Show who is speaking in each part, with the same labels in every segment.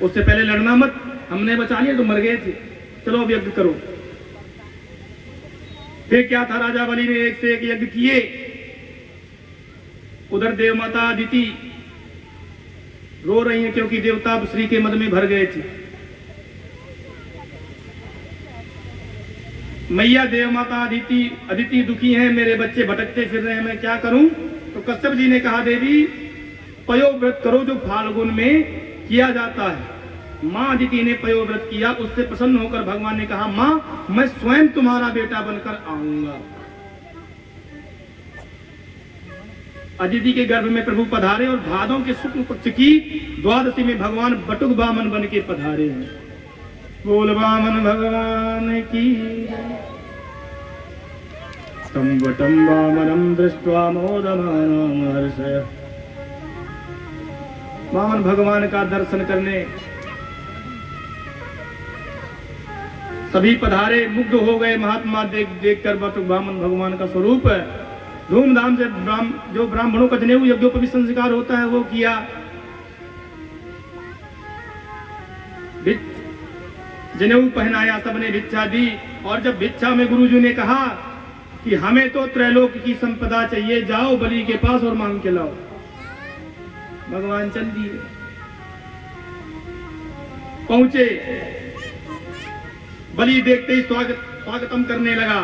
Speaker 1: उससे पहले लड़ना मत, हमने बचा लिया तो मर गए थे, चलो अब यज्ञ करो। फिर क्या था, राजा बलि ने एक से एक यज्ञ किए। उधर देव माता अदिति रो रही है क्योंकि देवता श्री के मद में भर गए थे। मैया देव माता अदिति दुखी है, मेरे बच्चे भटकते फिर रहे हैं, मैं क्या करूं। तो कश्यप जी ने कहा, देवी पयोव्रत करो जो फाल्गुन में किया जाता है। मां अदिति ने पयोव्रत किया, उससे प्रसन्न होकर भगवान ने कहा, मां मैं स्वयं तुम्हारा बेटा बनकर आऊंगा। अदिति के गर्भ में प्रभु पधारे और भादों के शुक्ल पक्ष की द्वादशी में भगवान बटुक वामन बन के पधारे हैं। बोल वामन भगवान की। तम वटम वामनम दृष्ट्वा मोदमानं हर्षय। वामन भगवान का दर्शन करने सभी पधारे, मुग्ध हो गए महात्मा देख कर बटुक वामन भगवान का स्वरूप है। धूमधाम से जो ब्राह्मणों का जनेऊ यज्ञोपवीत संस्कार होता है वो किया। जनेऊ पहनाया, सबने भिक्षा दी। और जब भिक्षा में गुरुजी ने कहा कि हमें तो त्रैलोक की संपदा चाहिए, जाओ बलि के पास और मांग के लाओ। भगवान चल दिए, पहुंचे। बलि देखते ही स्वागतम करने लगा।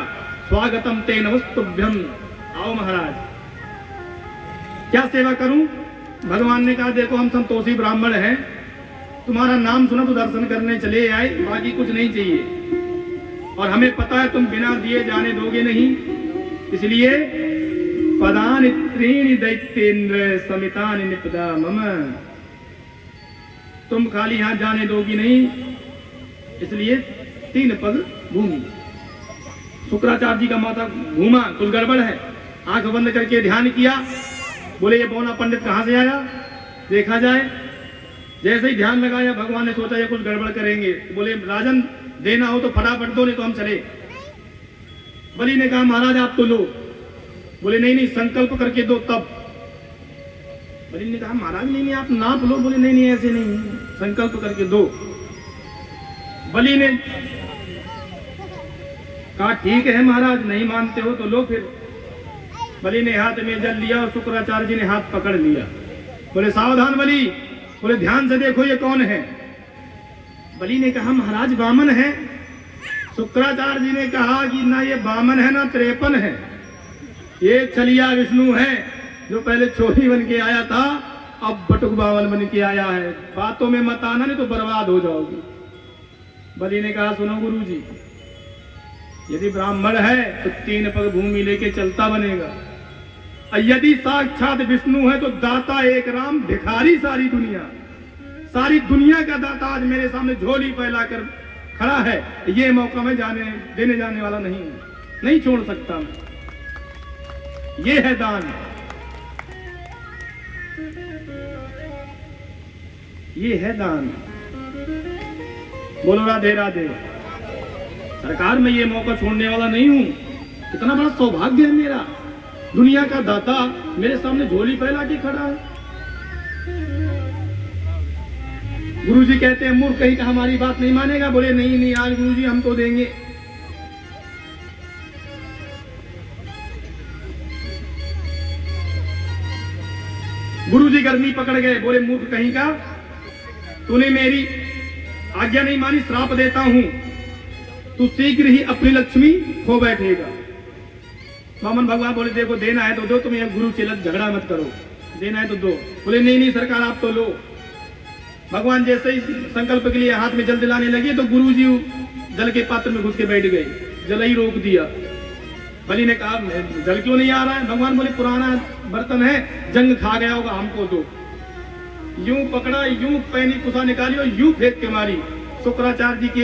Speaker 1: स्वागतम ते नमस्तुभ्यम। आओ महाराज, क्या सेवा करूं। भगवान ने कहा, देखो हम संतोषी ब्राह्मण हैं, तुम्हारा नाम सुना तो दर्शन करने चले आए, बाकी कुछ नहीं चाहिए। और हमें पता है तुम बिना दिए जाने दोगे नहीं, इसलिए पदानि त्रीणि दैत्येन्द्र समितानि निपदा मम। तुम खाली हाथ जाने दोगी नहीं, इसलिए 3 पग भूमि। शुक्राचार्य जी का माथा घूमा, कुछ गड़बड़ है। आंख बंद करके ध्यान किया, बोले ये बौना पंडित कहां से आया, देखा जाए। जैसे ही ध्यान लगाया, भगवान ने सोचा ये कुछ गड़बड़ करेंगे, बोले राजन देना हो तो फटाफट दो, नहीं तो हम चले। बलि ने कहा, महाराज आप तो लो। बोले नहीं नहीं, संकल्प करके दो तब। बलि ने कहा, महाराज नहीं नहीं आप नाप लो। बोले नहीं नहीं ऐसे नहीं, संकल्प करके दो। बलि ने कहा, ठीक है महाराज, नहीं मानते हो तो लो फिर। बलि ने हाथ में जल लिया और शुक्राचार्य जी ने हाथ पकड़ लिया। बोले सावधान बलि, बोले ध्यान से देखो ये कौन है। बलि ने कहा, महाराज वामन है। शुक्राचार्य जी ने कहा कि ना ये वामन है ना 53 है, ये छलिया विष्णु है जो पहले चोरी बन के आया था, अब बटुक वामन बन के आया है। बातों में मत आना, नहीं तो बर्बाद हो जाओगी। बलि ने कहा, सुनो गुरुजी, यदि ब्राह्मण है तो 3 पग भूमि लेके चलता बनेगा, और यदि साक्षात विष्णु है तो दाता एक राम, भिखारी सारी दुनिया का दाता आज मेरे सामने झोली फैलाकर खड़ा है। ये मौका मैं देने जाने वाला नहीं हूं, नहीं छोड़ सकता मैं। ये है दान, ये है दान। बोलो राधे राधे। सरकार मैं ये मौका छोड़ने वाला नहीं हूं। कितना बड़ा सौभाग्य है मेरा, दुनिया का दाता मेरे सामने झोली फैला के खड़ा है। गुरुजी कहते हैं, मूर्ख कहीं का हमारी बात नहीं मानेगा। बोले नहीं नहीं आज गुरुजी हम तो देंगे। गुरुजी गर्मी पकड़ गए। बोले मूर्ख कहीं का, तूने मेरी आज्ञा नहीं मानी, श्राप देता हूं, तू शीघ्र ही अपनी लक्ष्मी खो बैठेगा। वामन भगवान बोले, देखो देना है तो दो, तुम यह गुरु चेलत झगड़ा मत करो, देना है तो दो। बोले नहीं नहीं सरकार आप तो लो। भगवान जैसे ही संकल्प के लिए हाथ में जल दिलाने लगे तो गुरुजी जल के पात्र में घुस के बैठ गए, जल ही रोक दिया। बलि ने कहा, जल क्यों नहीं आ रहा है। भगवान बोले, पुराना बर्तन है, जंग खा गया होगा, हमको दो। यूं पकड़ा, यूं पैनी कुसा निकाली और यूं फेंक के मारी। शुक्राचार्य जी की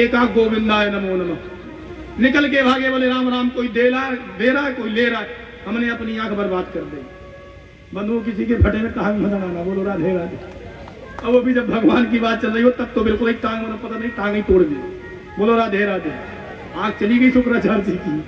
Speaker 1: एक आंख गोविंदाय नमो नमः निकल के भागे। बोले राम राम, कोई दे रहा है कोई ले रहा है, हमने अपनी आंख बर्बाद कर दी। बंधुओं किसी के फटे में टांग मत आना। बोलो राधे राधे। अब अभी जब भगवान की बात चल रही हो तब तो बिल्कुल एक टांग मतलब पता नहीं, टांग ही तोड़ दी। बोलो राधे राधे। आंख चली गई शुक्राचार्य जी की।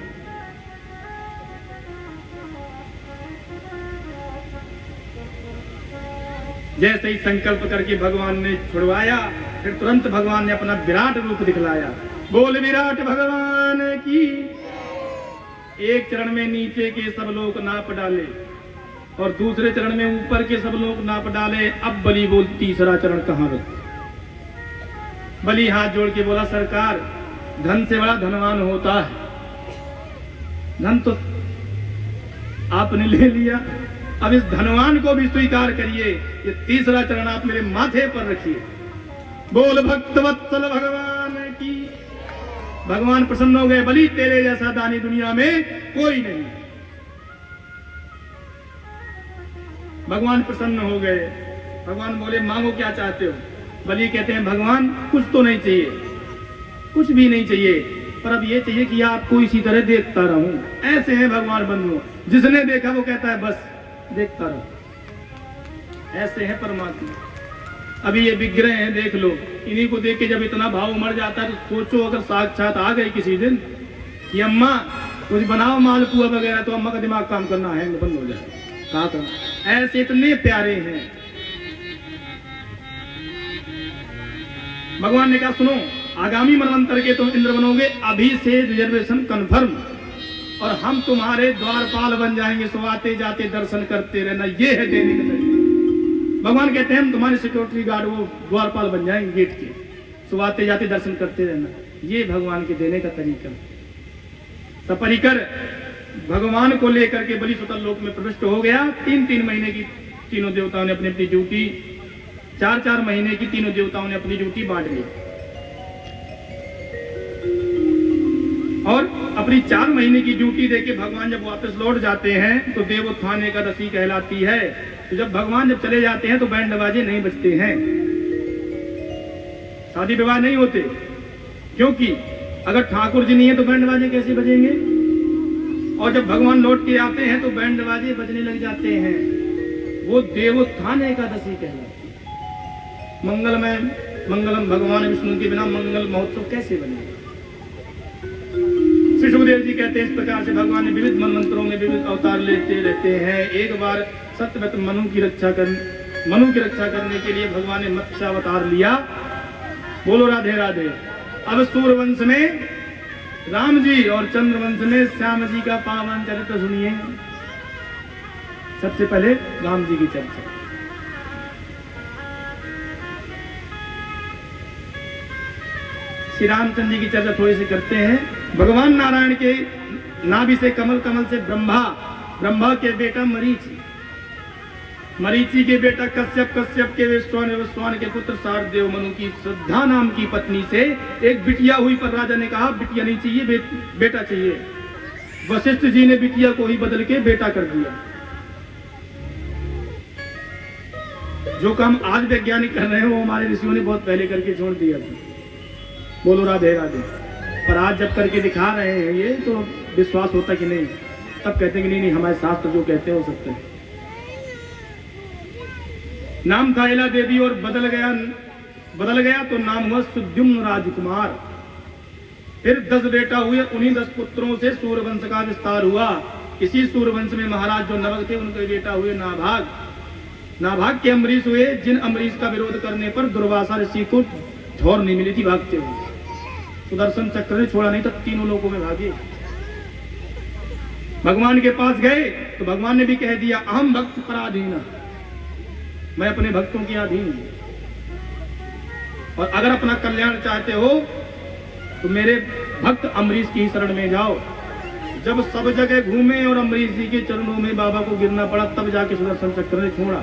Speaker 1: जैसे ही संकल्प करके भगवान ने छुड़वाया, फिर तुरंत भगवान ने अपना विराट रूप दिखलाया। बोल विराट भगवान की। एक चरण में नीचे के सब लोग नाप डाले और दूसरे चरण में ऊपर के सब लोग नाप डाले। अब बलि बोल तीसरा चरण कहां रख। बलि हाथ जोड़ के बोला, सरकार धन से बड़ा धनवान होता है, धन तो आपने ले लिया, अब इस धनवान को भी स्वीकार करिए, ये तीसरा चरण आप मेरे माथे पर रखिए। बोल भक्तवत्सल भगवान की। भगवान प्रसन्न हो गए, बलि तेरे जैसा दानी दुनिया में कोई नहीं। भगवान प्रसन्न हो गए। भगवान बोले, मांगो क्या चाहते हो। बलि कहते हैं, भगवान कुछ तो नहीं चाहिए, कुछ भी नहीं चाहिए, पर अब ये चाहिए कि आपको इसी तरह देखता रहूं। ऐसे हैं भगवान बंधु, जिसने देखा वो कहता है बस देखता रहो। ऐसे है परमात्मा। अभी ये विग्रह हैं, देख लो, इन्हीं को देख के जब इतना भाव मर जाता है तो सोचो अगर साक्षात आ गए किसी दिन कि अम्मा कुछ बनाओ मालपुआ वगैरह, तो अम्मा का दिमाग काम करना है बंद हो जाए। कहा करना, ऐसे इतने प्यारे हैं। भगवान ने कहा, सुनो, आगामी मनवंतर के तुम इंद्र बनोगे, अभी से रिजर्वेशन कंफर्म, और हम तुम्हारे द्वारपाल बन जाएंगे, सो आते जाते दर्शन करते रहना। ये है देने का तरीका। भगवान कहते हैं हम तुम्हारे सिक्योरिटी गार्ड, वो द्वारपाल बन जाएंगे गेट के, सो आते जाते दर्शन करते रहना। ये भगवान के देने का तरीका। सपरिकर भगवान को लेकर के बलि सुतल लोक में प्रविष्ट हो गया। 3-3 महीने की तीनों देवताओं ने अपनी अपनी ड्यूटी, 4-4 महीने की तीनों देवताओं ने अपनी ड्यूटी बांट ली, और अपनी 4 महीने की ड्यूटी देके भगवान जब वापस लौट जाते हैं तो देवोत्थान एकादशी कहलाती है। तो जब भगवान जब चले जाते हैं तो बैंड बाजे नहीं बजते हैं, शादी विवाह नहीं होते, क्योंकि अगर ठाकुर जी नहीं है तो बैंड बाजे कैसे बजेंगे। और जब भगवान लौट के आते हैं तो बैंड बाजे बजने लग जाते हैं। वो देवोत्थान एकादशी कहलाती है। मंगलमय मंगलम भगवान विष्णु के बिना मंगल महोत्सव कैसे बनेगा। श्री सुखदेव जी कहते हैं, इस प्रकार से भगवान ने विविध मनमंत्रों में विविध अवतार लेते रहते हैं। एक बार सत्यव्रत मनु की रक्षा करने के लिए भगवान ने मत्स्य अवतार लिया। बोलो राधे राधे। अब सूर्यवंश में राम जी और चंद्रवंश में श्याम जी का पावन चरित्र सुनिए। सबसे पहले राम जी की चर्चा। श्री रामचंद्र जी की चर्चा थोड़ी सी करते हैं। भगवान नारायण के नाभि से कमल, कमल से ब्रह्मा के बेटा मरीचि के बेटा कश्यप के विश्वान के पुत्र शारदेव मनु की श्रद्धा नाम की पत्नी से एक बिटिया हुई, पर राजा ने कहा बिटिया नहीं चाहिए, बेटा चाहिए। वशिष्ठ जी ने बिटिया को ही बदल के बेटा कर दिया। जो काम आज वैज्ञानिक कर रहे हैं वो हमारे ऋषियों ने बहुत पहले करके छोड़ दिया था। बोलो राधे राधे। पर आज जब करके दिखा रहे हैं ये, तो विश्वास होता कि नहीं, तब कहते हैं कि नहीं हमारे शास्त्र जो कहते हैं हो सकते हैं। नाम था इला देवी और बदल गया तो नाम हुआ सुद्युम्न राजकुमार। फिर 10 बेटा हुए, उन्हीं 10 पुत्रों से सूर्यवंश का विस्तार हुआ। इसी सूर्यवंश में महाराज जो नवक थे उनके बेटा हुए नाभाग के अम्बरीश हुए, जिन अम्बरीश का विरोध करने पर दुर्वासा ऋषि को झोर नहीं मिली थी भागते हुए। सुदर्शन चक्र ने छोड़ा नहीं था, तीनों लोगों में भागे। भगवान के पास गए तो भगवान ने भी कह दिया, अहम भक्त पराधीन, मैं अपने भक्तों के अधीन हूं, और अगर अपना कल्याण चाहते हो तो मेरे भक्त अम्बरीश की शरण में जाओ। जब सब जगह घूमे और अम्बरीश जी के चरणों में बाबा को गिरना पड़ा, तब जाके सुदर्शन चक्र ने छोड़ा।